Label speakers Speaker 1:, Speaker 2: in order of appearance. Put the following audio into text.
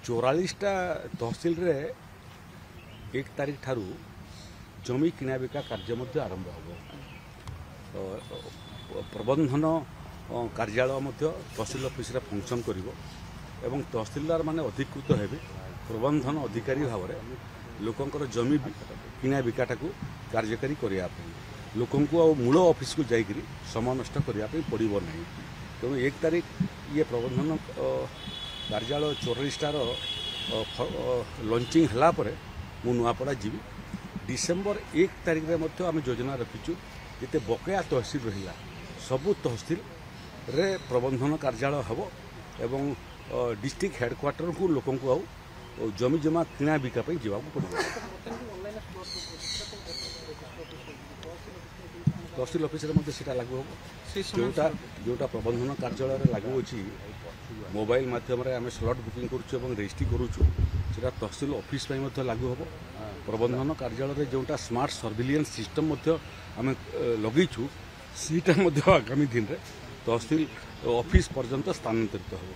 Speaker 1: 44टा तहसिल रे 1 तारिख ठारू जमी किना बिका कार्य मध्य आरंभ हो प्रबंधन कार्यालय मध्य तहसिल ऑफिस रे फंक्शन करिवो एवं तहसिलदार माने अधिकृत हेबे प्रबंधन अधिकारी भाव में लोकंकर जमी किना बिकाटा को कार्यकारी करिया लोकं को मूल ऑफिस को जाइकरी समय नष्ट करने पड़ो ना तेणु 1 तारिख ये प्रबंधन कार्यालय 44टार लंचिंग है मु नुआपड़ा जी डिसेम्बर 1 तारिख में आम योजना रखीचु जिते बकेया तहसिल रहा सबू तहसिल रे प्रबंधन कार्यालय हम एवं डिस्ट्रिक्ट हेडक्वार्टर को लोकं को जमी जमा किना बिका जावाक पड़ो तहसिल ऑफिस से लागू हम जोटा प्रबंधन कार्यालय लागू अच्छी मोबाइल मध्यम आम स्लॉट बुकिंग करुँ रजिस्ट्री करुँ तहसिल ऑफिस लागू हम प्रबंधन कार्यालय जोटा स्मार्ट सर्विलांस सिस्टम आम लगेचु सीटा आगामी दिन में तहसिल ऑफिस पर्यंत स्थानांतरित हो।